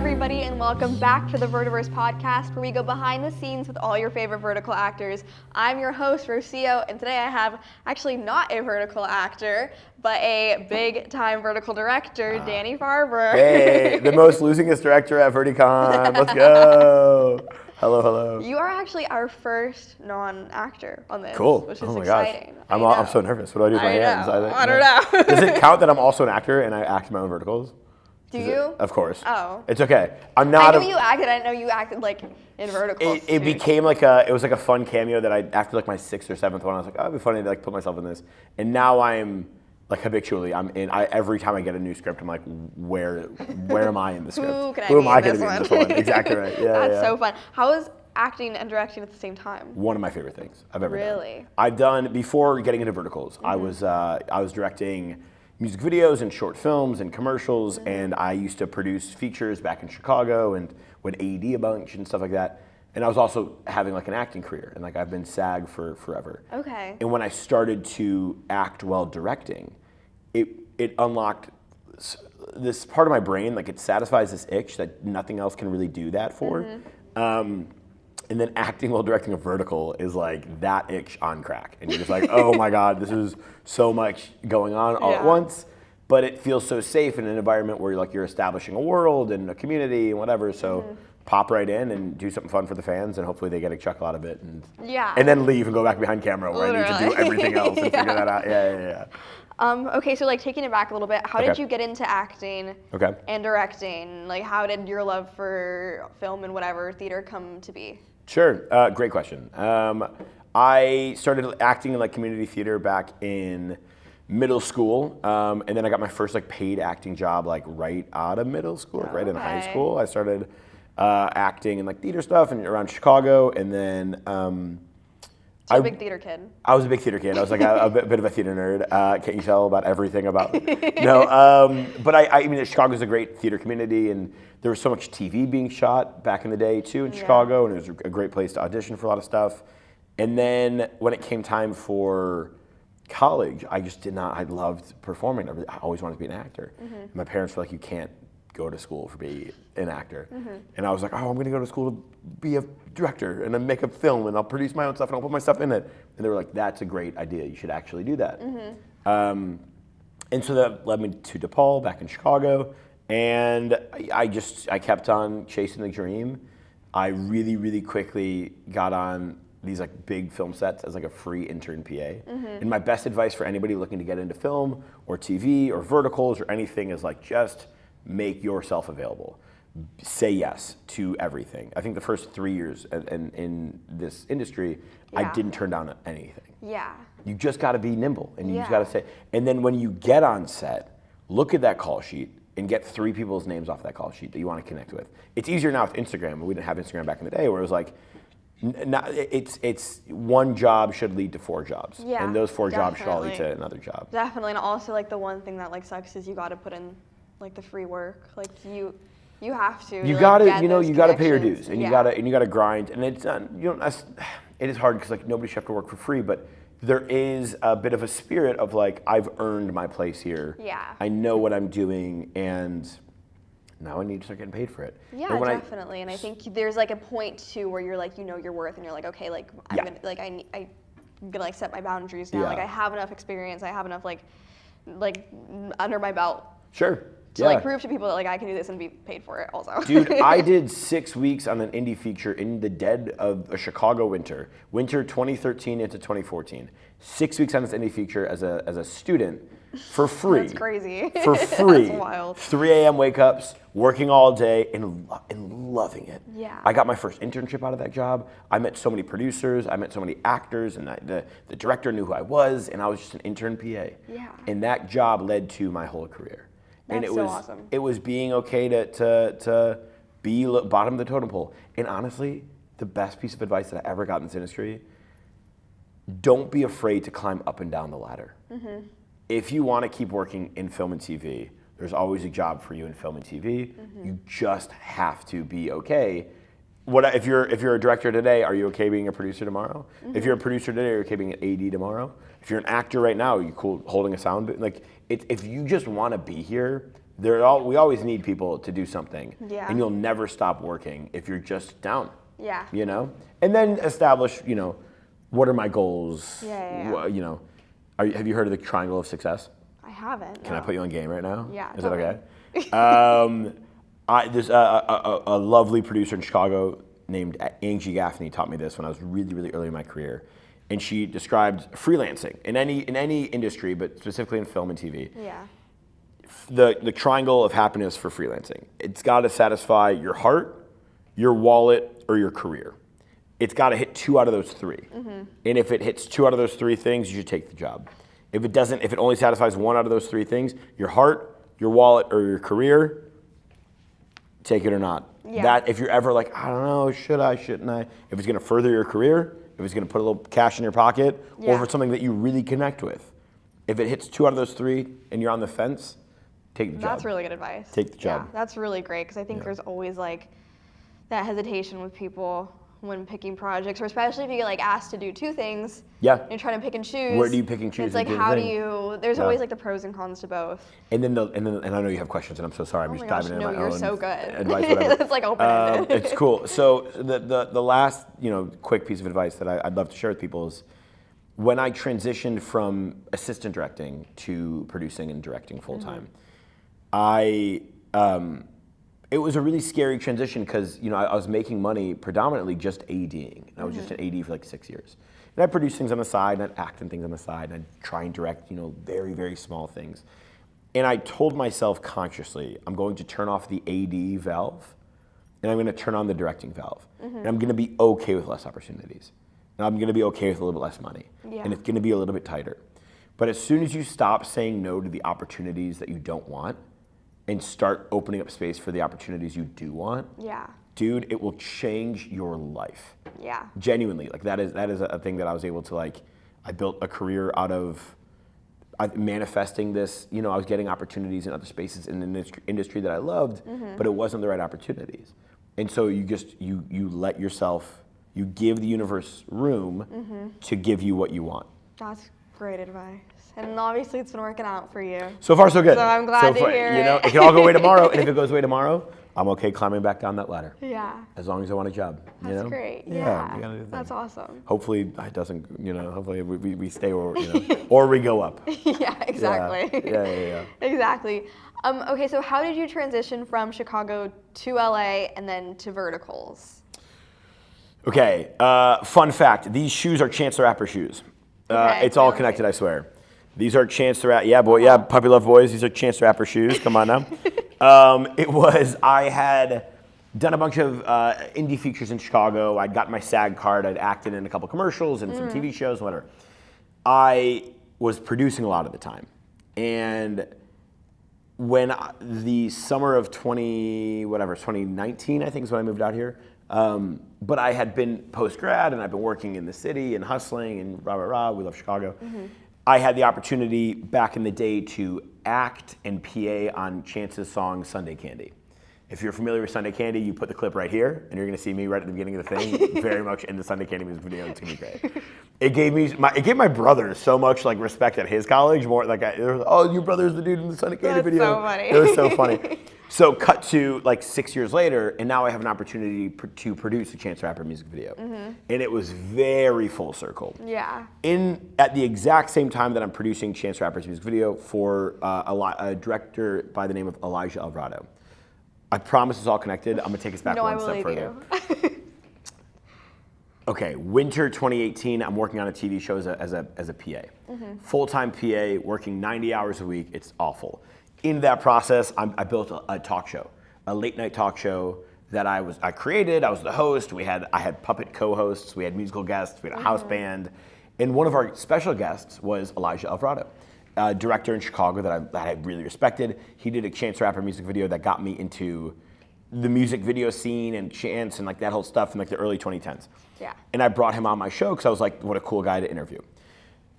everybody, and welcome back to the Vertiverse Podcast, where we go behind the scenes with all your favorite vertical actors. I'm your host, Rocio, and today I have actually not a vertical actor, but a big-time vertical director, Danny Farber. Hey, the most losingest director at Verticon. Let's go. Hello. You are actually our first non-actor on this, Cool. which is oh my exciting. Gosh. I'm so nervous. What do I do with my hands? I don't know. Does it count that I'm also an actor and I act in my own verticals? Do you? Of course. Oh. It's okay. I'm not. I know you acted. I know you acted like in verticals. It became like it was like a fun cameo that after like my 6th or 7th one, I was like, oh, it'd be funny to like put myself in this. And now I'm like habitually, every time I get a new script, I'm like, where am I in the script? Who am I going to be in this one? Exactly right. Yeah. That's so fun. How is acting and directing at the same time? One of my favorite things I've ever done. Really? I've done, before getting into verticals, I was directing music videos and short films and commercials, and I used to produce features back in Chicago and would AD a bunch and stuff like that. And I was also having like an acting career, and like I've been SAG for forever. Okay. And when I started to act while directing, it unlocked this part of my brain, like it satisfies this itch that nothing else can really do that for. And then acting while directing a vertical is like that itch on crack. And you're just like, oh my God, this is so much going on all at once. But it feels so safe in an environment where you're establishing a world and a community and whatever. So pop right in and do something fun for the fans, and hopefully they get a chuckle out of it. And then leave and go back behind camera where I need to do everything else and figure that out. Yeah. Okay, so like taking it back a little bit, how did you get into acting and directing? Like how did your love for film and whatever theater come to be? Sure, great question. I started acting in like community theater back in middle school, and then I got my first like paid acting job like right out of middle school, like right in high school. I started acting in like theater stuff and around Chicago, and then So a big theater kid. I was a big theater kid. I was like a bit of a theater nerd. Can't you tell about everything about me? No, but I mean, Chicago's a great theater community, and there was so much TV being shot back in the day too in Chicago, and it was a great place to audition for a lot of stuff. And then when it came time for college, I just did not. I loved performing. I always wanted to be an actor. My parents were like, "You can't go to school for be an actor," and I was like, "Oh, I'm going to go to school to be a director and then make a film, and I'll produce my own stuff and I'll put my stuff in it." And they were like, "That's a great idea. You should actually do that." And so that led me to DePaul back in Chicago, and I kept on chasing the dream. I really, really quickly got on these like big film sets as like a free intern PA. And my best advice for anybody looking to get into film or TV or verticals or anything is like just make yourself available. Say yes to everything. I think the first 3 years in this industry, I didn't turn down anything. Yeah. You just got to be nimble, and you just got to say. And then when you get on set, look at that call sheet and get 3 people's names off that call sheet that you want to connect with. It's easier now with Instagram. We didn't have Instagram back in the day, where it was like, it's one job should lead to 4 jobs, and those 4 jobs should all lead to another job. Definitely, and also like the one thing that like sucks is you got to put in like the free work. Like you have to. You got to, you got to pay your dues, and you got to grind. And it's it is hard because like nobody should have to work for free, but there is a bit of a spirit of like, I've earned my place here. Yeah. I know what I'm doing, and now I need to start getting paid for it. Yeah, definitely. And I think there's like a point too where you're like, you know your worth, and you're like, okay, like I'm gonna like set my boundaries now. Like I have enough experience. I have enough like under my belt. Sure. To like prove to people that like I can do this and be paid for it also. Dude, I did 6 weeks on an indie feature in the dead of a Chicago winter 2013 into 2014. 6 weeks on this indie feature as a student for free. That's crazy. For free. That's wild. 3 a.m. wake ups, working all day and loving it. Yeah. I got my first internship out of that job. I met so many producers. I met so many actors, and the director knew who I was, and I was just an intern PA. Yeah. And that job led to my whole career. That's and so awesome. It was being okay to be bottom of the totem pole. And honestly, the best piece of advice that I ever got in this industry, don't be afraid to climb up and down the ladder. If you want to keep working in film and TV, there's always a job for you in film and TV. You just have to be okay. If you're a director today, are you okay being a producer tomorrow? If you're a producer today, are you okay being an AD tomorrow? If you're an actor right now, are you cool holding a sound bit? Like, if you just want to be here, We always need people to do something. Yeah. And you'll never stop working if you're just down. Yeah. You know? And then establish, what are my goals? Yeah. Have you heard of the triangle of success? I haven't. Can I put you on game right now? Yeah. Is that okay? There's a lovely producer in Chicago named Angie Gaffney taught me this when I was really, really early in my career. And she described freelancing in any industry, but specifically in film and TV. Yeah. The triangle of happiness for freelancing. It's got to satisfy your heart, your wallet, or your career. It's got to hit 2 out of those 3. Mm-hmm. And if it hits 2 out of those 3 things, you should take the job. If it only satisfies 1 out of those 3 things, your heart, your wallet, or your career, take it or not. Yeah. That if you're ever like, I don't know, should I, shouldn't I? If it's going to further your career, if it's going to put a little cash in your pocket, or if it's something that you really connect with. If it hits 2 out of those 3 and you're on the fence, take the job. That's really good advice. Take the job. Yeah, that's really great because I think there's always like that hesitation with people when picking projects, or especially if you get like asked to do 2 things. Yeah. And you're trying to pick and choose. Where do you pick and choose? It's like there's always like the pros and cons to both. And then and I know you have questions, and I'm so sorry. I'm just diving into my you're own so good. advice. Whatever. It's like open-ended. It's cool. So the last quick piece of advice that I'd love to share with people is when I transitioned from assistant directing to producing and directing full time, it was a really scary transition because I was making money predominantly just ADing. I was just an AD for like 6 years. And I produce things on the side, and I'd act in things on the side, and I'd try and direct, very, very small things. And I told myself consciously, I'm going to turn off the AD valve, and I'm going to turn on the directing valve. And I'm going to be okay with less opportunities. And I'm going to be okay with a little bit less money. Yeah. And it's going to be a little bit tighter. But as soon as you stop saying no to the opportunities that you don't want, and start opening up space for the opportunities you do want, dude, it will change your life. Yeah. Genuinely, like that is a thing that I was able to I built a career out of manifesting this. I was getting opportunities in other spaces in an industry that I loved, but it wasn't the right opportunities. And so you let yourself, you give the universe room to give you what you want. That's great advice. And obviously it's been working out for you. So far, so good. So I'm glad to hear it. It can all go away tomorrow, and if it goes away tomorrow, I'm okay climbing back down that ladder. Yeah. As long as I want a job. That's great. Yeah. You gotta do That's awesome. Hopefully it doesn't, hopefully we stay or, or we go up. Yeah, exactly. Yeah. Exactly. Okay, so how did you transition from Chicago to LA and then to Verticals? Okay, fun fact, these shoes are Chance the Rapper shoes. It's all connected, I swear. These are Chance the Rapper, Puppy Love Boys, these are Chance the Rapper shoes, come on now. I had done a bunch of indie features in Chicago, I'd gotten my SAG card, I'd acted in a couple commercials and some TV shows, whatever. I was producing a lot of the time. And when the summer of 2019, I think is when I moved out here, but I had been post-grad and I've been working in the city and hustling and we love Chicago. I had the opportunity back in the day to act and PA on Chance's song Sunday Candy. If you're familiar with Sunday Candy, you put the clip right here and you're gonna see me right at the beginning of the thing, very much in the Sunday Candy music video. It's gonna be great. It gave my brother so much respect at his college, more your brother's the dude in the Sunday Candy video. So funny. It was so funny. So cut to 6 years later, and now I have an opportunity to produce a Chance the Rapper music video. And it was very full circle. Yeah. At the exact same time that I'm producing Chance the Rapper's music video for a director by the name of Elijah Alvarado. I promise it's all connected. I'm gonna take us back one step further. Okay, winter 2018, I'm working on a TV show as a PA. Full-time PA, working 90 hours a week, it's awful. In that process, I built a talk show, a late night talk show that I created. I was the host. I had puppet co-hosts. We had musical guests. We had a house band, and one of our special guests was Elijah Alvarado, a director in Chicago that I really respected. He did a Chance the Rapper music video that got me into the music video scene and Chance and that whole stuff in the early 2010s. Yeah. And I brought him on my show because I was like, what a cool guy to interview.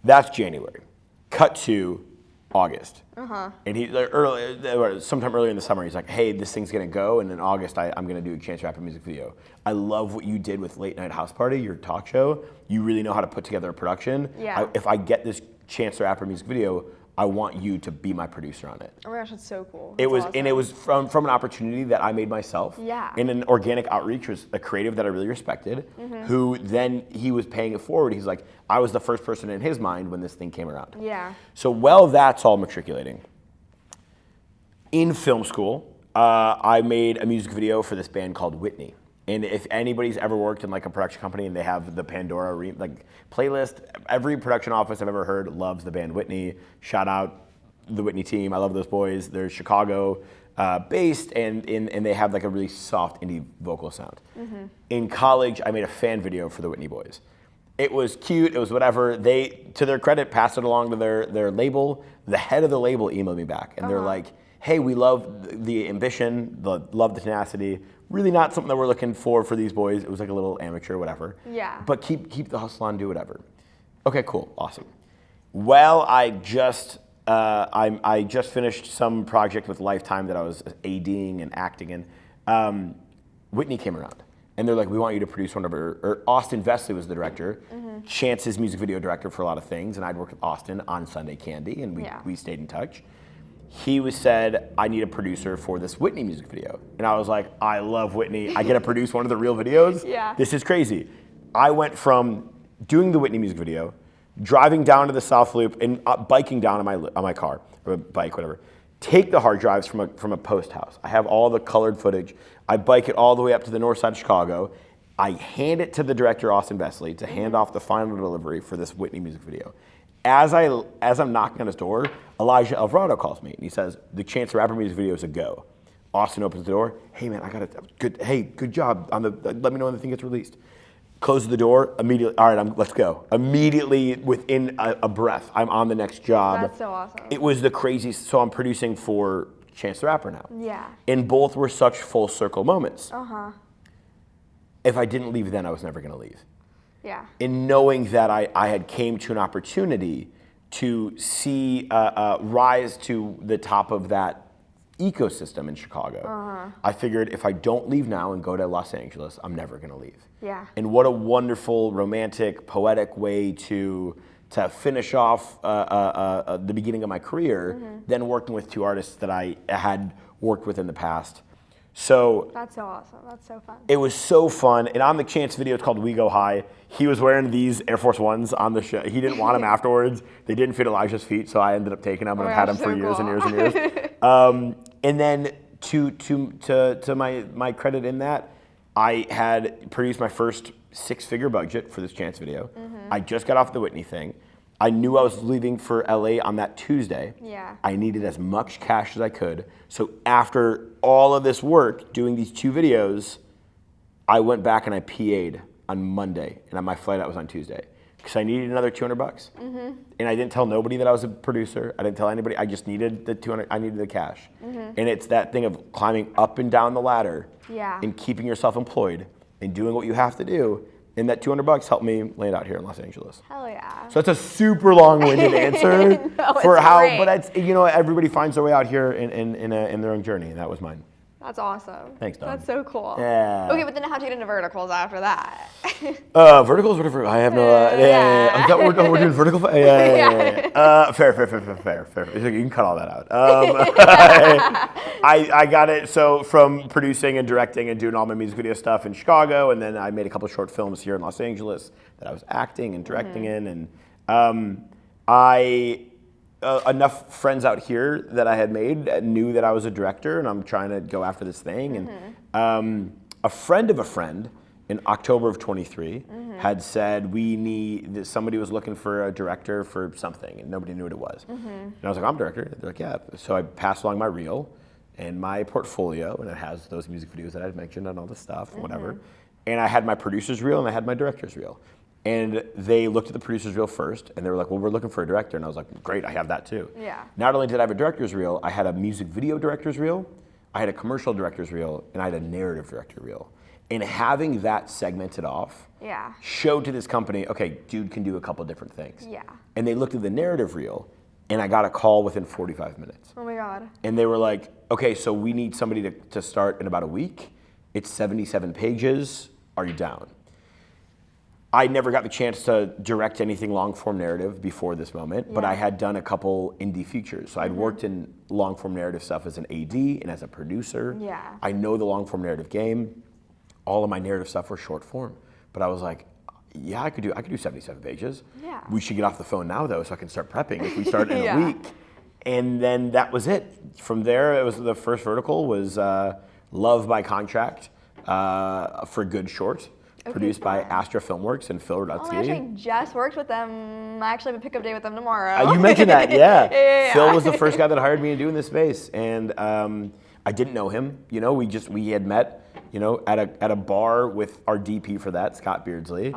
That's January. Cut to August. And sometime earlier in the summer, he's like, hey, this thing's gonna go, and in August, I'm gonna do a Chance the Rapper music video. I love what you did with Late Night House Party, your talk show. You really know how to put together a production. Yeah. If I get this Chance the Rapper music video, I want you to be my producer on it. Oh my gosh, that's so cool. It That's was, awesome. and it was from an opportunity that I made myself. Yeah. In an organic outreach, was a creative that I really respected, who then he was paying it forward. He's like, I was the first person in his mind when this thing came around. Yeah. So while that's all matriculating, in film school, I made a music video for this band called Whitney. And if anybody's ever worked in like a production company and they have the Pandora playlist, every production office I've ever heard loves the band Whitney. Shout out the Whitney team. I love those boys. They're Chicago based and they have like a really soft indie vocal sound. In college, I made a fan video for the Whitney boys. It was cute. It was whatever. They, to their credit, passed it along to their label. The head of the label emailed me back and they're like, hey, we love the ambition, love the tenacity. Really not something that we're looking for these boys. It was like a little amateur, whatever. Yeah. But keep the hustle on, do whatever. Okay, cool, awesome. Well, I just finished some project with Lifetime that I was ADing and acting in. Whitney came around, and they're like, we want you to produce one of or Austin Vesley was the director. Chance's music video director for a lot of things, and I'd worked with Austin on Sunday Candy, and we stayed in touch. He said, I need a producer for this Whitney music video. And I was like, I love Whitney. I get to produce one of the real videos? Yeah. This is crazy. I went from doing the Whitney music video, driving down to the South Loop and biking down on my car, or bike, whatever. Take the hard drives from a post house. I have all the colored footage. I bike it all the way up to the north side of Chicago. I hand it to the director, Austin Vesley, to hand off the final delivery for this Whitney music video. As I'm knocking on his door, Elijah Alvarado calls me and he says, the Chance the Rapper music video is a go. Austin opens the door. Hey man, I got it. Good job. Let me know when the thing gets released. Closes the door immediately. All right, let's go. Immediately within a breath, I'm on the next job. That's so awesome. It was the craziest. So I'm producing for Chance the Rapper now. Yeah. And both were such full circle moments. If I didn't leave then, I was never gonna leave. Yeah. In knowing that I had came to an opportunity to see rise to the top of that ecosystem in Chicago. I figured if I don't leave now and go to Los Angeles, I'm never gonna leave. Yeah. And what a wonderful, romantic, poetic way to finish off the beginning of my career, then working with two artists that I had worked with in the past. So that's so awesome. That's so fun. it was so fun. And on the Chance video, it's called We Go High. He was wearing these Air Force Ones on the show. He didn't want them afterwards. They didn't fit Elijah's feet, so I ended up taking them, and I've had them for years and years and years. And then to my credit in that, I had produced my first 6-figure budget for this Chance video. I just got off the Whitney thing. I knew I was leaving for LA on that Tuesday. Yeah. I needed as much cash as I could. So after all of this work, doing these 2 videos, I went back and I PA'd on Monday, and on my flight out was on Tuesday, because I needed another $200. And I didn't tell nobody that I was a producer. I didn't tell anybody. I just needed the $200. I needed the cash. And it's that thing of climbing up and down the ladder, and keeping yourself employed and doing what you have to do. And that $200 helped me land out here in Los Angeles. Hell yeah. So that's a super long-winded answer No, for how, great. but it's, everybody finds their way out here in their own journey, and that was mine. That's awesome. Thanks, Dom. That's so cool. Yeah. Okay, but then how'd you get into verticals after that? Verticals, whatever. I have no. Is that what we're doing? Vertical. Fair. You can cut all that out. I got it. So from producing and directing and doing all my music video stuff in Chicago, and then I made a couple short films here in Los Angeles that I was acting and directing in, and enough friends out here that I had made knew that I was a director and I'm trying to go after this thing. And a friend of a friend in October of 23 had said, somebody was looking for a director for something and nobody knew what it was. And I was like, I'm a director. They're like, yeah. So I passed along my reel and my portfolio, and it has those music videos that I'd mentioned and all this stuff and whatever. And I had my producer's reel and I had my director's reel. And they looked at the producer's reel first, and they were like, well, we're looking for a director. And I was like, great, I have that too. Yeah. Not only did I have a director's reel, I had a music video director's reel, I had a commercial director's reel, and I had a narrative director reel. And having that segmented off showed to this company, okay, dude can do a couple different things. Yeah. And they looked at the narrative reel, and I got a call within 45 minutes. Oh my God. And they were like, okay, so we need somebody to start in about a week. It's 77 pages. Are you down? I never got the chance to direct anything long-form narrative before this moment, but I had done a couple indie features. So I'd worked in long-form narrative stuff as an AD and as a producer. Yeah. I know the long-form narrative game. All of my narrative stuff were short form, but I was like, yeah, I could do 77 pages. Yeah. We should get off the phone now though, so I can start prepping if we start in a week. And then that was it. From there, it was the first vertical was Love by Contract for Good Short. Produced by Astra Filmworks and Phil Rudsky. Oh, I actually just worked with them. I actually have a pickup day with them tomorrow. You mentioned that, yeah. Yeah. Phil was the first guy that hired me to do in this space, and I didn't know him. You know, we had met, you know, at a bar with our DP for that, Scott Beardsley.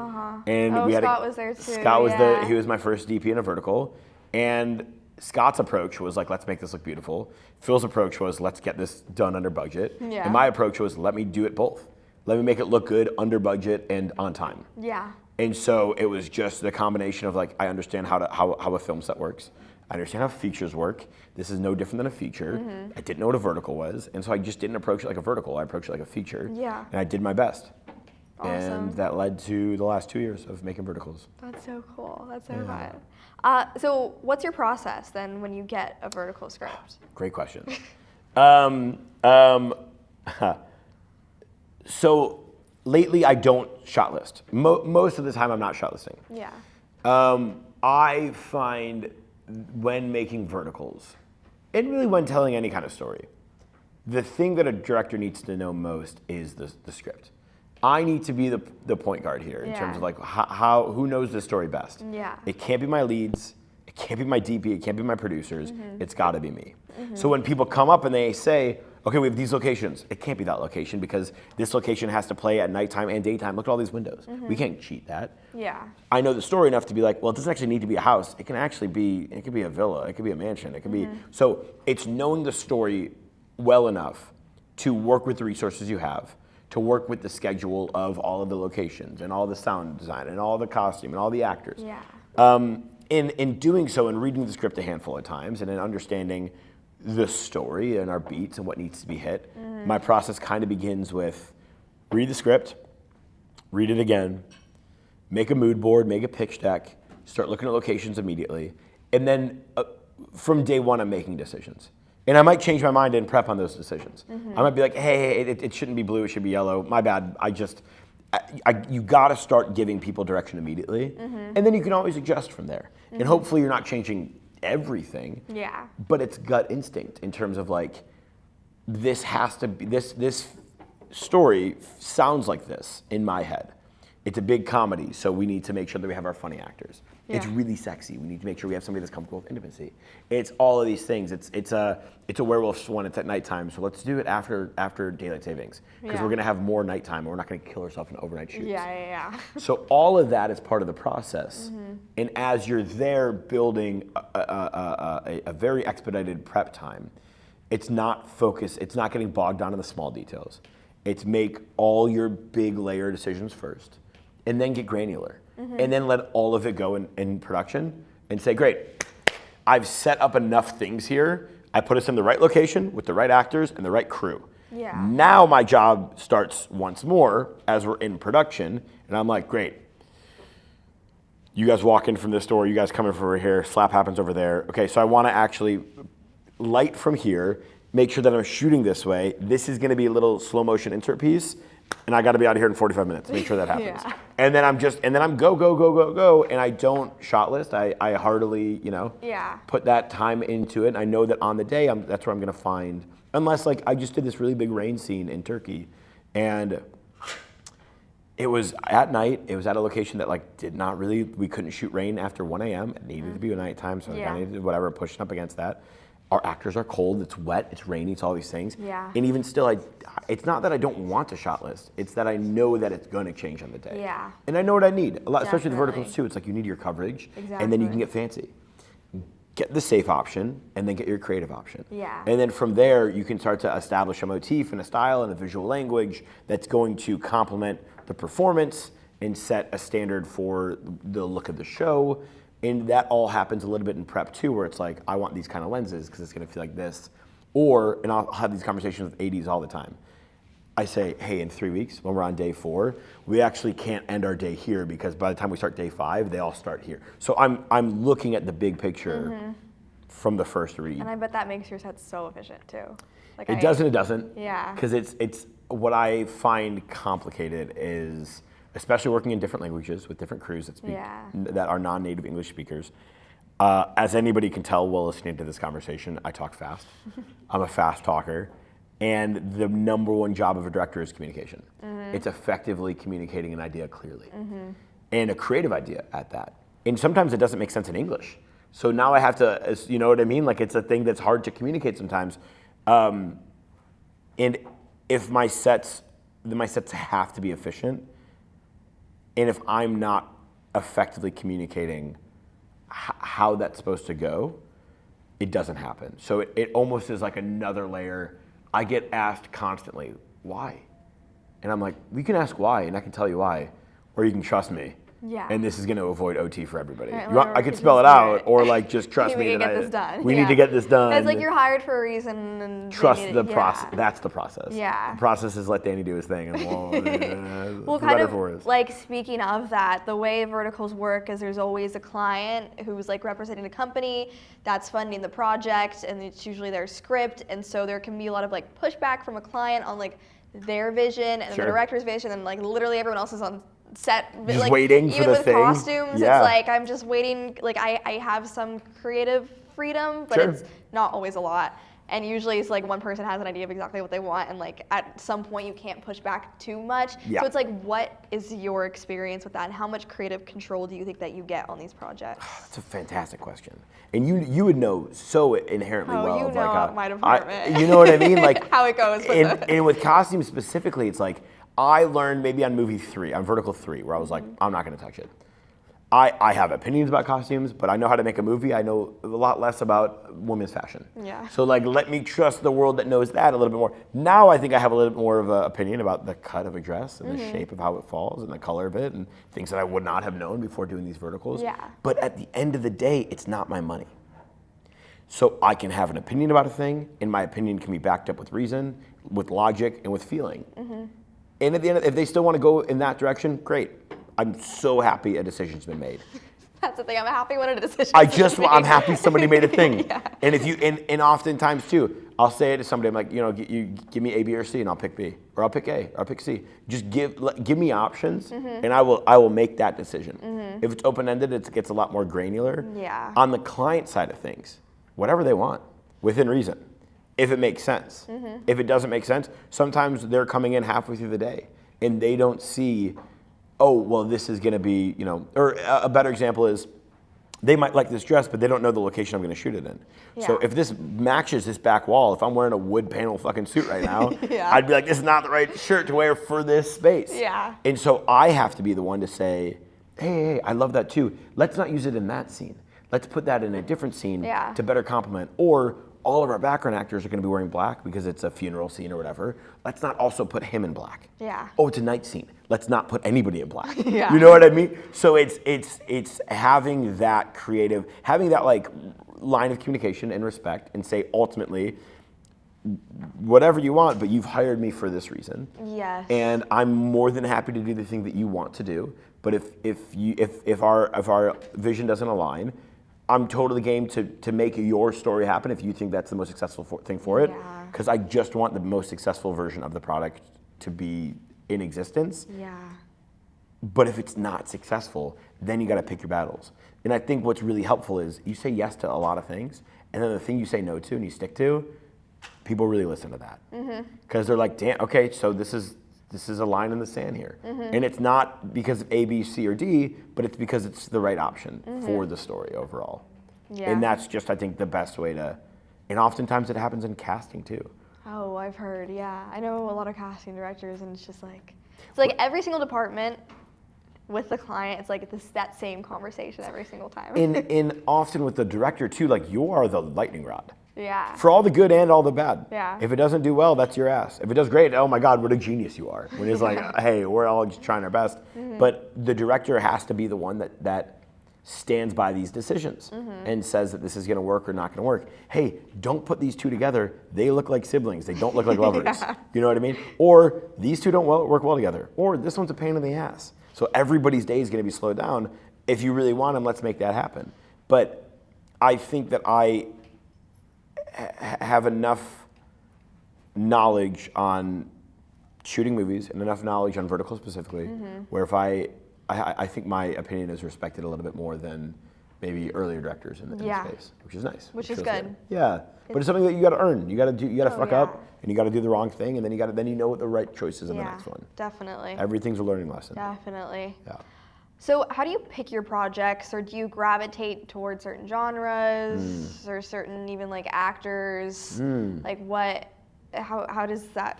And Scott was there too. Scott was he was my first DP in a vertical, and Scott's approach was like, let's make this look beautiful. Phil's approach was, let's get this done under budget. Yeah. And my approach was, let me do it both. Let me make it look good, under budget, and on time. Yeah. And so it was just the combination of like, I understand how a film set works. I understand how features work. This is no different than a feature. I didn't know what a vertical was. And so I just didn't approach it like a vertical. I approached it like a feature. Yeah. And I did my best. Awesome. And that led to the last 2 years of making verticals. That's so cool. That's so fun. So what's your process then when you get a vertical script? Great question. So lately I don't shot list. Most of the time I'm not shot listing. Yeah. I find when making verticals, and really when telling any kind of story, the thing that a director needs to know most is the script. I need to be the point guard here in terms of like who knows the story best. Yeah. It can't be my leads, it can't be my DP, it can't be my producers, it's gotta be me. So when people come up and they say, okay, we have these locations. It can't be that location because this location has to play at nighttime and daytime. Look at all these windows. We can't cheat that. Yeah. I know the story enough to be like, well, it doesn't actually need to be a house. It can actually be, it could be a villa. It could be a mansion. It could be, so it's knowing the story well enough to work with the resources you have, to work with the schedule of all of the locations and all the sound design and all the costume and all the actors. Yeah. In doing so and reading the script a handful of times and in understanding the story and our beats and what needs to be hit, my process kind of begins with read the script, read it again, make a mood board, make a pitch deck, start looking at locations immediately, and then from day one I'm making decisions. And I might change my mind and prep on those decisions. I might be like, hey, it shouldn't be blue, it should be yellow. My bad, you gotta start giving people direction immediately, and then you can always adjust from there. And hopefully you're not changing everything. Yeah. But it's gut instinct in terms of like, this has to be, this story sounds like this in my head. It's a big comedy, so we need to make sure that we have our funny actors. Yeah. It's really sexy. We need to make sure we have somebody that's comfortable with intimacy. It's all of these things. It's a werewolf one. It's at nighttime, so let's do it after daylight savings because we're gonna have more nighttime, and we're not gonna kill ourselves in overnight shoots. Yeah. So all of that is part of the process, and as you're there building a very expedited prep time, it's not focused. It's not getting bogged down in the small details. It's make all your big layer decisions first, and then get granular. And then let all of it go in production and say, great, I've set up enough things here. I put us in the right location with the right actors and the right crew. Yeah. Now my job starts once more as we're in production, and I'm like, great. You guys walk in from this door, you guys come in from over here, slap happens over there. Okay, so I wanna actually light from here, make sure that I'm shooting this way. This is gonna be a little slow motion insert piece, and I got to be out of here in 45 minutes. Make sure that happens. And then I'm go, and I don't shot list. I heartily, put that time into it. And I know that on the day, that's where I'm going to find, unless like I just did this really big rain scene in Turkey, and it was at night. It was at a location that like we couldn't shoot rain after 1 a.m. It needed to be nighttime, so I needed whatever, pushing up against that. Our actors are cold, it's wet, it's rainy, it's all these things. Yeah. And even still, it's not that I don't want to shot list, it's that I know that it's gonna change on the day. Yeah. And I know what I need, a lot, especially the Definitely. verticals too. It's like you need your coverage, Exactly. and then you can get fancy. Get the safe option, and then get your creative option. Yeah. And then from there, you can start to establish a motif and a style and a visual language that's going to complement the performance and set a standard for the look of the show. And that all happens a little bit in prep too, where it's like, I want these kind of lenses because it's gonna feel like this. And I'll have these conversations with ADs all the time. I say, hey, in 3 weeks, when we're on day 4, we actually can't end our day here because by the time we start day 5, they all start here. So I'm looking at the big picture from the first read. And I bet that makes your set so efficient too. Like It does and it doesn't. Yeah. Because it's what I find complicated is, especially working in different languages with different crews that speak that are non-native English speakers. As anybody can tell while listening to this conversation, I talk fast. I'm a fast talker. And the number one job of a director is communication. It's effectively communicating an idea clearly. And a creative idea at that. And sometimes it doesn't make sense in English. So now I have to, you know what I mean? Like it's a thing that's hard to communicate sometimes. And if my sets have to be efficient, and if I'm not effectively communicating how that's supposed to go, it doesn't happen. So it almost is like another layer. I get asked constantly, why? And I'm like, we can ask why, and I can tell you why, or you can trust me. Yeah. And this is going to avoid OT for everybody. Right, I can spell it out, or like just trust me. We need to get this done. We need to get this done. It's like you're hired for a reason, and trust the process. That's the process. Yeah. The process is let Danny do his thing, and well, kind of like speaking of that, the way verticals work is there's always a client who's like representing the company that's funding the project, and it's usually their script, and so there can be a lot of like pushback from a client on like their vision and the director's vision, and like literally everyone else is on set, just like, waiting for the thing. Even with costumes, it's like I'm just waiting. Like I have some creative freedom, but it's not always a lot. And usually it's like one person has an idea of exactly what they want, and like at some point you can't push back too much. Yeah. So it's like, what is your experience with that, and how much creative control do you think that you get on these projects? That's a fantastic question, and you would know so inherently well. You of know like my department. You know what I mean? Like how it goes. And with costumes specifically, it's like I learned maybe on movie 3, on Vertical 3, where I was like, I'm not going to touch it. I have opinions about costumes, but I know how to make a movie. I know a lot less about women's fashion. Yeah. So like, let me trust the world that knows that a little bit more. Now I think I have a little bit more of an opinion about the cut of a dress and the shape of how it falls and the color of it and things that I would not have known before doing these verticals. Yeah. But at the end of the day, it's not my money. So I can have an opinion about a thing, and my opinion can be backed up with reason, with logic, and with feeling. And at the end, if they still want to go in that direction, great. I'm so happy a decision's been made. That's the thing. I'm happy when a decision. I'm happy somebody made a thing. Yeah. And if you, and oftentimes too, I'll say it to somebody. I'm like, you give me A, B, or C, and I'll pick B, or I'll pick A, or I'll pick C. Just give me options, and I will make that decision. If it's open ended, it gets a lot more granular. Yeah. On the client side of things, whatever they want, within reason. If it makes sense. If it doesn't make sense, sometimes they're coming in halfway through the day and they don't see, oh, well, this is going to be, or a better example is they might like this dress, but they don't know the location I'm going to shoot it in. Yeah. So if this matches this back wall, if I'm wearing a wood panel fucking suit right now, I'd be like, this is not the right shirt to wear for this space. Yeah. And so I have to be the one to say, hey, I love that too. Let's not use it in that scene. Let's put that in a different scene to better complement. Or all of our background actors are going to be wearing black because it's a funeral scene or whatever. Let's not also put him in black. Yeah. Oh, it's a night scene. Let's not put anybody in black. Yeah. You know what I mean? So it's having that creative, having that like line of communication and respect, and say ultimately, whatever you want, but you've hired me for this reason. Yes. And I'm more than happy to do the thing that you want to do. But if our vision doesn't align, I'm totally game to make your story happen if you think that's the most successful thing for it. Because I just want the most successful version of the product to be in existence. Yeah. But if it's not successful, then you got to pick your battles. And I think what's really helpful is you say yes to a lot of things, and then the thing you say no to and you stick to, people really listen to that. Because they're like, damn, okay, so this is a line in the sand here. And it's not because of A, B, C, or D, but it's because it's the right option for the story overall. Yeah. And that's just, I think, the best way to, and oftentimes it happens in casting too. Oh, I've heard, yeah. I know a lot of casting directors, and it's just like, it's like every single department with the client, it's like that same conversation every single time. And often with the director too, like you are the lightning rod. Yeah. For all the good and all the bad. Yeah. If it doesn't do well, that's your ass. If it does great, oh my God, what a genius you are. When it's like, hey, we're all just trying our best. But the director has to be the one that stands by these decisions and says that this is going to work or not going to work. Hey, don't put these two together. They look like siblings. They don't look like lovers. You know what I mean? Or these two don't work well together. Or this one's a pain in the ass. So everybody's day is going to be slowed down. If you really want them, let's make that happen. But I think that I have enough knowledge on shooting movies and enough knowledge on vertical specifically, where if I think my opinion is respected a little bit more than maybe earlier directors in the space, which is nice. Which is good. Yeah, but it's something that you got to earn. You got to do. You got to fuck up, and you got to do the wrong thing, and then you know what the right choice is in the next one. Definitely. Everything's a learning lesson. Definitely. Yeah. So how do you pick your projects, or do you gravitate towards certain genres or certain even like actors? Like what? How does that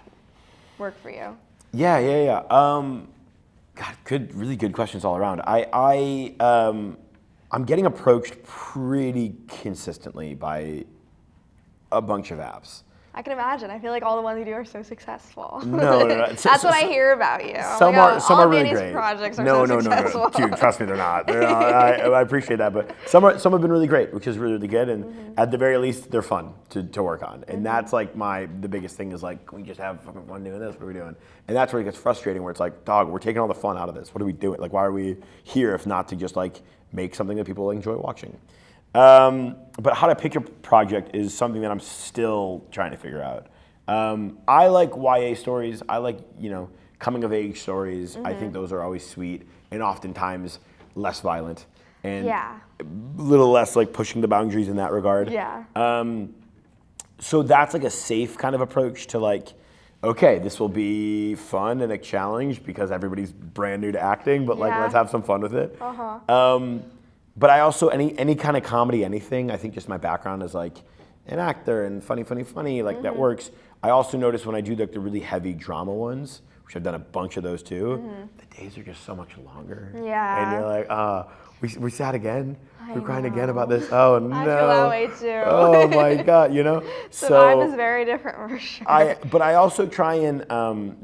work for you? Yeah. God, really good questions all around. I'm getting approached pretty consistently by a bunch of apps. I can imagine. I feel like all the ones you do are so successful. No. That's what I hear about you. Some are really Danny's great. projects are so successful. No. Dude, trust me, they're not. I appreciate that, but some have been really great, which is really, really good, and at the very least, they're fun to work on. And that's like the biggest thing is like, can we just have fucking fun doing this? What are we doing? And that's where it gets frustrating, where it's like, dog, we're taking all the fun out of this. What are we doing? Like, why are we here if not to just like make something that people enjoy watching? But how to pick your project is something that I'm still trying to figure out. I like YA stories. I like, coming of age stories. I think those are always sweet and oftentimes less violent and a little less like pushing the boundaries in that regard. Yeah. So that's like a safe kind of approach to like, okay, this will be fun and a challenge because everybody's brand new to acting, but like let's have some fun with it. But I also, any kind of comedy, anything, I think just my background is like an actor and funny, like that works. I also notice when I do like the really heavy drama ones, which I've done a bunch of those too, the days are just so much longer. Yeah. And you're like, we sat again? We're crying again about this? Oh no. I feel that way too. Oh my God, The vibe is very different for sure. But I also try and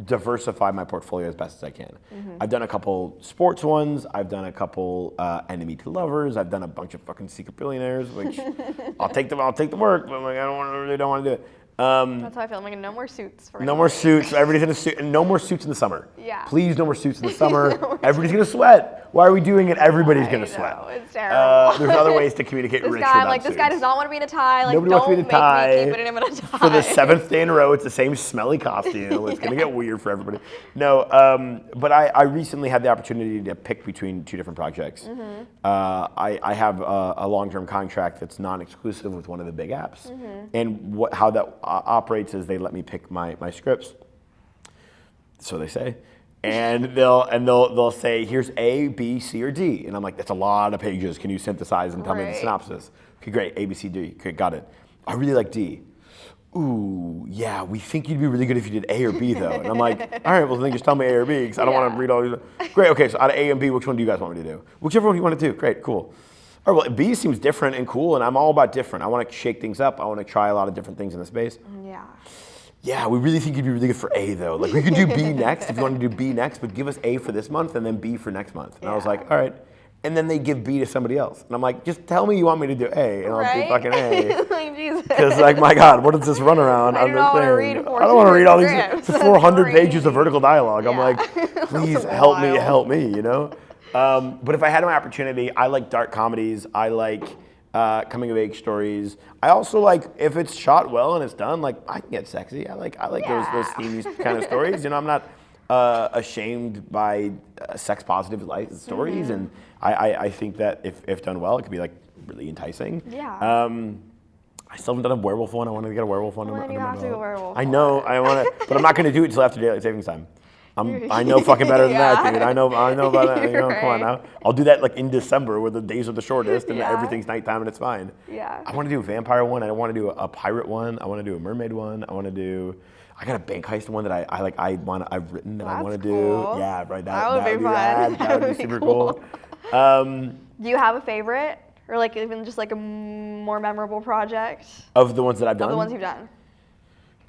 diversify my portfolio as best as I can. I've done a couple sports ones. I've done a couple enemy to lovers. I've done a bunch of fucking secret billionaires, which I'll take the work, but like really don't want to do it. That's how I feel. I'm like, no more suits. No more suits. Everybody's in a suit, and no more suits in the summer. Yeah. Please, no more suits in the summer. Everybody's gonna sweat. Why are we doing it? Everybody's gonna sweat. It's terrible. There's other ways to communicate rich without suits. This guy does not want to be in a tie. Like, Nobody wants to be in a tie. Don't make me keep putting him in a tie. For the 7th day in a row, it's the same smelly costume. It's gonna get weird for everybody. No, but I recently had the opportunity to pick between 2 different projects. I have a long-term contract that's non-exclusive with one of the big apps, and how that operates is they let me pick my scripts. So they say. And they'll say, here's A, B, C, or D. And I'm like, that's a lot of pages. Can you synthesize and tell me the synopsis? Okay, great. A, B, C, D. Okay, got it. I really like D. Ooh, yeah, we think you'd be really good if you did A or B, though. And I'm like, all right, well, then just tell me A or B, because I don't want to read all these. Great, okay, so out of A and B, which one do you guys want me to do? Whichever one you want to do. Great, cool. All right, well, B seems different and cool, and I'm all about different. I want to shake things up. I want to try a lot of different things in the space. Yeah, we really think you'd be really good for A, though. Like, we could do B next if you want to do B next, but give us A for this month and then B for next month. And I was like, all right. And then they give B to somebody else. And I'm like, just tell me you want me to do A, and I'll do fucking A. Like, Jesus. Because, like, my God, what is this runaround on this thing? I don't want to read all these 400 pages of vertical dialogue. I'm like, please help me, But if I had my opportunity, I like dark comedies. I like coming of age stories. I also like, if it's shot well and it's done, like, I can get sexy. I like those steamy kind of stories. I'm not ashamed by sex positive light stories, and I think that if done well, it could be like really enticing. Yeah. I still haven't done a werewolf one. I wanted to get a werewolf one. Well, you have to do a werewolf. I know. I want to, but I'm not going to do it until after daylight savings time. I know fucking better than that, dude. I know about that. Come on now. I'll do that like in December, where the days are the shortest and everything's nighttime and it's fine. Yeah. I want to do a vampire one. I want to do a pirate one. I want to do a mermaid one. I got a bank heist one that I've written that I want to do. Cool. Yeah, right. That would be fun. That would be super cool. Do you have a favorite, or like even just like a more memorable project? Of the ones that I've done? Of the ones you've done.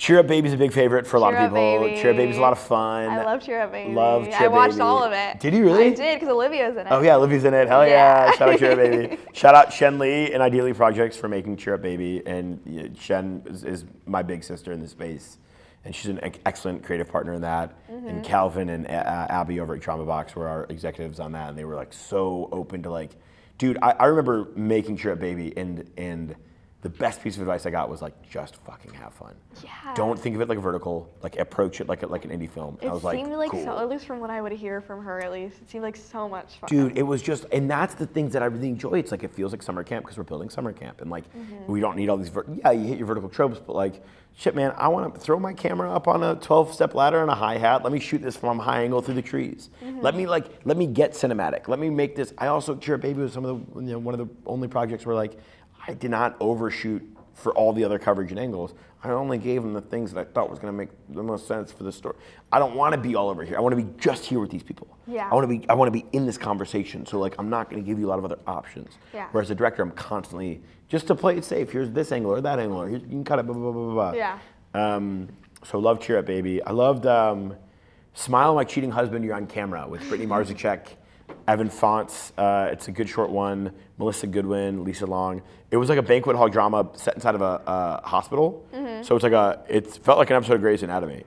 Cheer Up Baby's a big favorite for a lot of Cheer Up people. Baby. Cheer Up Baby's a lot of fun. I love Cheer Up Baby. Love Cheer Up I watched Baby. all of it. Did you really? I did, because Olivia's in it. Oh yeah, Olivia's in it. Hell yeah. Shout out Cheer Up Baby. Shout out Shen Lee and Ideally Projects for making Cheer Up Baby. And Shen is my big sister in the space. And she's an excellent creative partner in that. And Calvin and Abby over at Trauma Box were our executives on that. And they were like so open to like, dude, I remember making Cheer Up Baby and the best piece of advice I got was like, just fucking have fun. Yeah. Don't think of it like a vertical, like approach it like an indie film. And I was seemed like cool. so, at least from what I would hear from her at least, it seemed like so much fun. Dude, it was just, and that's the things that I really enjoy. It's like, it feels like summer camp because we're building summer camp. And like, we don't need all these, you hit your vertical tropes, but like, shit man, I want to throw my camera up on a 12-step ladder and a hi-hat. Let me shoot this from high angle through the trees. Let me get cinematic. Let me make this. I also, Cheer Up Baby was some of the, one of the only projects where like, I did not overshoot for all the other coverage and angles. I only gave them the things that I thought was going to make the most sense for the story. I don't want to be all over here. I want to be just here with these people. Yeah. I want to be in this conversation. So like, I'm not going to give you a lot of other options. Yeah. Whereas a director, I'm constantly just to play it safe. Here's this angle or that angle. Or you can cut it. Blah blah blah blah blah. Yeah. So love Cheer Up Baby. I loved Smile Like Cheating Husband. You're on Camera with Brittany Marzicek, Evan Fonts. It's a good short one. Melissa Goodwin, Lisa Long. It was like a banquet hall drama set inside of a hospital. So it's like it felt like an episode of Grey's Anatomy.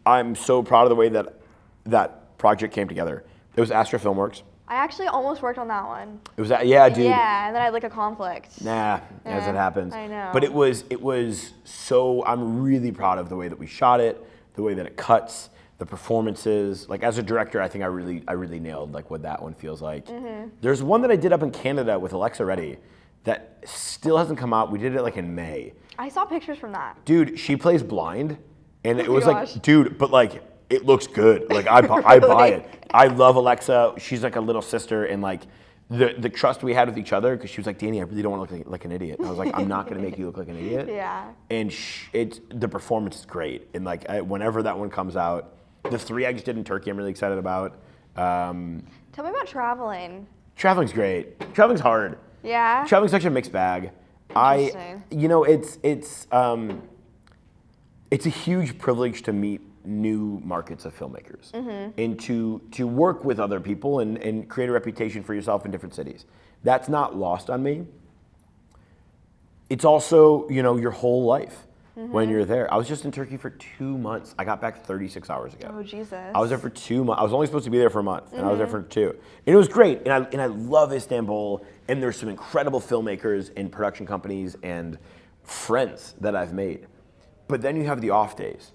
I'm so proud of the way that project came together. It was Astra Filmworks. I actually almost worked on that one. It was that, yeah, dude. Yeah, and then I had like a conflict. Nah, as it happens. I know. But it was so, I'm really proud of the way that we shot it, the way that it cuts, the performances. Like as a director, I think I really nailed like what that one feels like. There's one that I did up in Canada with Alexa Reddy that still hasn't come out. We did it like in May. I saw pictures from that. Dude, she plays blind, and it was gosh. like, dude, but like, it looks good. Like I buy it. I love Alexa. She's like a little sister, and like the trust we had with each other, because she was like, Danny, I really don't want to look like an idiot. And I was like, I'm not gonna make you look like an idiot. Yeah. And the performance is great, and like whenever that one comes out, the 3 I just did in Turkey, I'm really excited about. Tell me about traveling. Traveling's great. Traveling's hard. Yeah. Traveling's such a mixed bag. Interesting. It's a huge privilege to meet new markets of filmmakers and to work with other people and create a reputation for yourself in different cities. That's not lost on me. It's also, your whole life when you're there. I was just in Turkey for 2 months. I got back 36 hours ago. Oh, Jesus. I was there for 2 months. I was only supposed to be there for a month, and I was there for 2. And it was great, and I love Istanbul, and there's some incredible filmmakers and production companies and friends that I've made. But then you have the off days.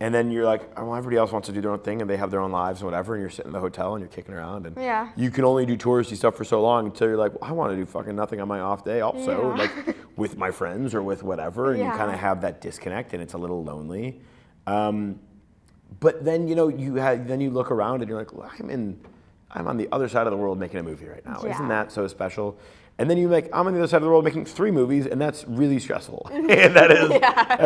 And then you're like, oh, well, everybody else wants to do their own thing, and they have their own lives and whatever, and you're sitting in the hotel and you're kicking around, and Yeah. you can only do touristy stuff for so long until you're like, well, I want to do fucking nothing on my off day also, Yeah. like with my friends or with whatever, and you Yeah. kind of have that disconnect, and it's a little lonely. But then you look around and you're like, well, I'm on the other side of the world making a movie right now. Yeah. Isn't that so special? And then I'm on the other side of the world making 3 movies, and that's really stressful. And that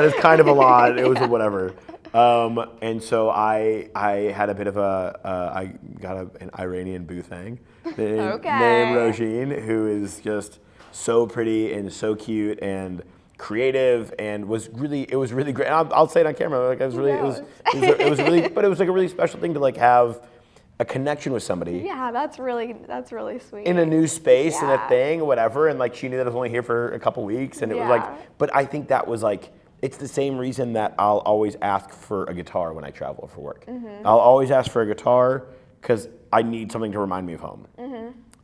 is kind of a lot. It was a whatever. And so I had a bit of I got an Iranian boothang named Rojin, who is just so pretty and so cute and creative, and it was really great. And I'll say it on camera. Like it was really, but it was like a really special thing to like have a connection with somebody. Yeah, that's really sweet. In a new space and a Yeah. thing, whatever, and like she knew that I was only here for a couple weeks, and it was like, but I think that was like, it's the same reason that I'll always ask for a guitar when I travel for work. I'll always ask for a guitar because I need something to remind me of home.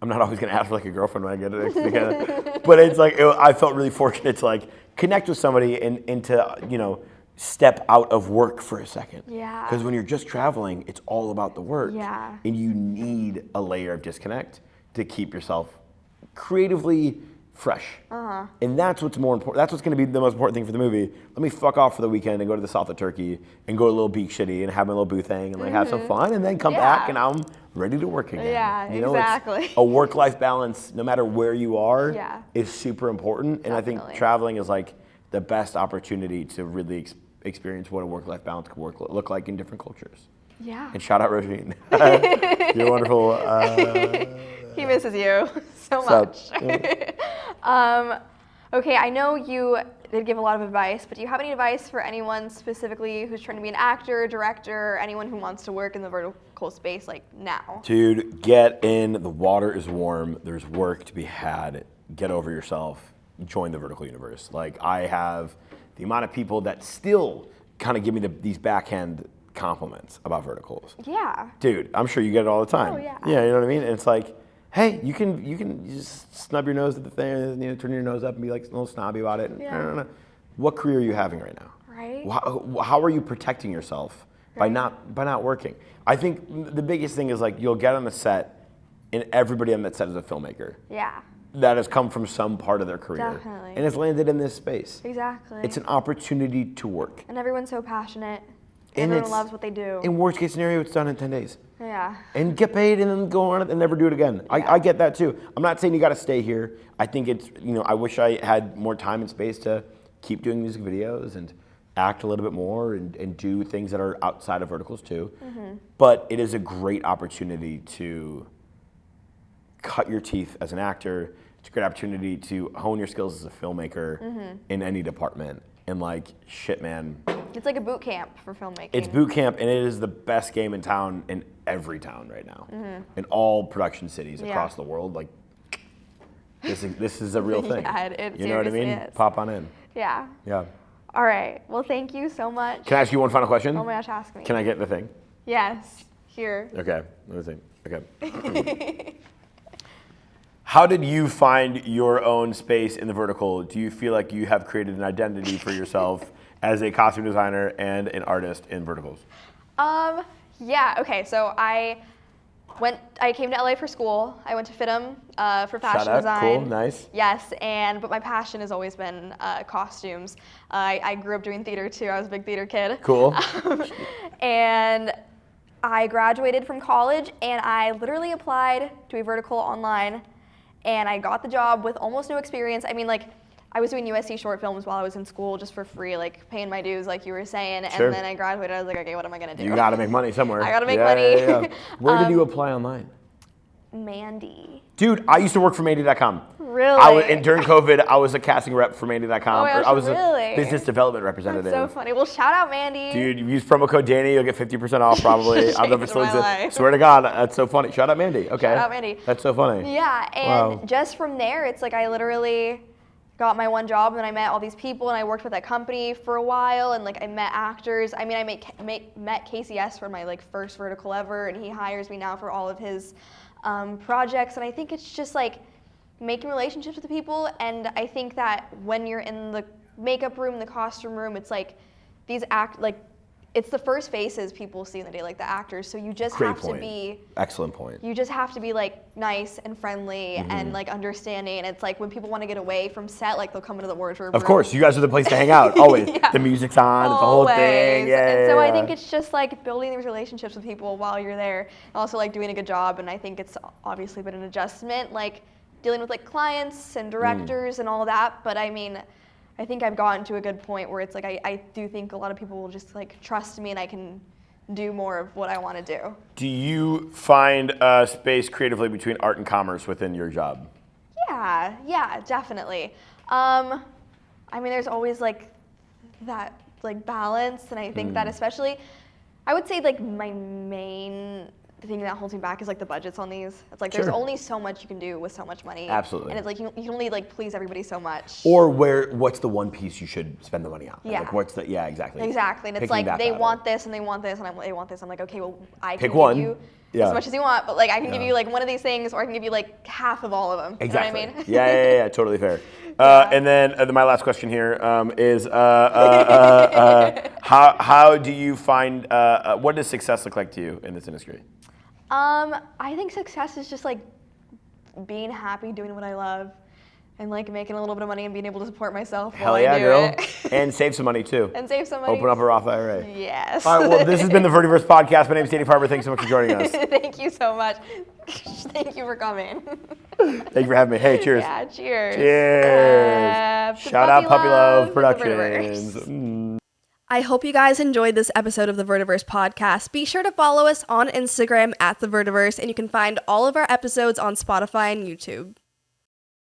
I'm not always gonna ask for like a girlfriend when I get it, but it's like, I felt really fortunate to like connect with somebody and to, step out of work for a second. Yeah. Because when you're just traveling, it's all about the work. Yeah. And you need a layer of disconnect to keep yourself creatively fresh. And that's what's more important. That's what's going to be the most important thing for the movie. Let me fuck off for the weekend and go to the south of Turkey and go to a little beach city and have my little booth thing and like have some fun, and then come back and I'm ready to work again. Yeah, exactly. It's a work-life balance, no matter where you are, Yeah. is super important. And I think Definitely. traveling is like the best opportunity to really experience what a work-life balance could look like in different cultures. Yeah. And shout out Rojin. You're wonderful. He misses you so So, much. Okay, I know you did give a lot of advice, but do you have any advice for anyone specifically who's trying to be an actor, director, or anyone who wants to work in the vertical space like now? Dude, get in. The water is warm. There's work to be had. Get over yourself. Join the vertical universe. Like, I have the amount of people that still kind of give me these backhand compliments about verticals. Yeah. Dude, I'm sure you get it all the time. Oh, yeah. Yeah, you know what I mean? And it's like, hey, you can just snub your nose at the thing, turn your nose up and be like a little snobby about it. Yeah. No. What career are you having right now? Right. How are you protecting yourself by not working? I think the biggest thing is, like, you'll get on a set and everybody on that set is a filmmaker. Yeah. That has come from some part of their career. Definitely. And has landed in this space. Exactly. It's an opportunity to work. And everyone's so passionate. And Everyone loves what they do. In worst case scenario, it's done in 10 days. Yeah. And get paid and then go on it and never do it again. Yeah. I get that too. I'm not saying you got to stay here. I think it's, I wish I had more time and space to keep doing music videos and act a little bit more and do things that are outside of verticals too. Mm-hmm. But it is a great opportunity to cut your teeth as an actor. It's a great opportunity to hone your skills as a filmmaker in any department. And like, shit, man. It's like a boot camp for filmmaking. It's boot camp, and it is the best game in town, in every town right now. In all production cities across the world. Like, this is a real thing. Yeah, it you know what I mean? seriously is. Pop on in. Yeah. Yeah. All right. Well, thank you so much. Can I ask you one final question? Oh my gosh, ask me. Can I get the thing? Yes. Here. Okay. Let me see. Okay. How did you find your own space in the vertical? Do you feel like you have created an identity for yourself as a costume designer and an artist in verticals? Yeah. Okay. So I came to LA for school. I went to FITM for fashion Shout out. design. Cool. Nice. Yes, but my passion has always been costumes. I grew up doing theater too. I was a big theater kid. Cool. And I graduated from college, and I literally applied to a vertical online, and I got the job with almost no experience. I mean, like, I was doing USC short films while I was in school just for free, like paying my dues, like you were saying. Sure. And then I graduated. I was like, okay, what am I gonna do? You got to make money somewhere. I gotta make money. Yeah. Where did you apply online? Mandy. Dude, I used to work for Mandy.com. Really? And during COVID, I was a casting rep for Mandy.com. Oh my gosh, I was really? a business development representative. That's so funny. Well, shout out Mandy. Dude, you use promo code Danny, you'll get 50% off probably. I don't know if it still Changed my exists. life. Swear to God, that's so funny. Shout out Mandy. Okay. Shout out Mandy. That's so funny. Yeah, and just from there, it's like I literally got my one job, and then I met all these people, and I worked with that company for a while, and like I met actors. I mean, I met KCS for my like first vertical ever, and he hires me now for all of his projects. And I think it's just like making relationships with the people. And I think that when you're in the makeup room, the costume room, it's like it's the first faces people see in the day, like the actors. So you just Great have point. to be. Excellent point. You just have to be like nice and friendly and like understanding. And it's like when people want to get away from set, like they'll come into the wardrobe Of room. course, you guys are the place to hang out, always. Yeah. The music's on, it's the whole thing. Always. Yeah, And so I yeah. think it's just like building these relationships with people while you're there, and also like doing a good job. And I think it's obviously been an adjustment, like dealing with like clients and directors and all that. But I mean, I think I've gotten to a good point where it's like I do think a lot of people will just like trust me, and I can do more of what I want to do. Do you find space creatively between art and commerce within your job? Yeah, definitely. I mean, there's always like that like balance, and I think that especially, I would say like my main thing that holds me back is like the budgets on these. It's like there's Sure. only so much you can do with so much money. Absolutely. And it's like you can only like please everybody so much. Or what's the one piece you should spend the money on? Yeah. Like exactly. Exactly, and it's Picking like that they battle. want this and they want this and they want this. I'm like, okay, well, I Pick can one. give you Yeah. as much as you want, but like I can give you like one of these things, or I can give you like half of all of them. Exactly. You know what I mean? Yeah, totally fair. And then my last question here is how do you find what does success look like to you in this industry? I think success is just like being happy doing what I love, and like making a little bit of money and being able to support myself Hell while yeah, I do girl. it. And save some money too. And save some money. Open up a Roth IRA. Yes. All right, well, this has been the Vertiverse Podcast. My name is Danny Farber. Thanks so much for joining us. Thank you so much. Thank you for coming. Thank you for having me. Hey, cheers. Yeah, cheers. Cheers. To Shout out Puppy Love with the Productions. Vertiverse. I hope you guys enjoyed this episode of the Vertiverse Podcast. Be sure to follow us on Instagram at the Vertiverse, and you can find all of our episodes on Spotify and YouTube.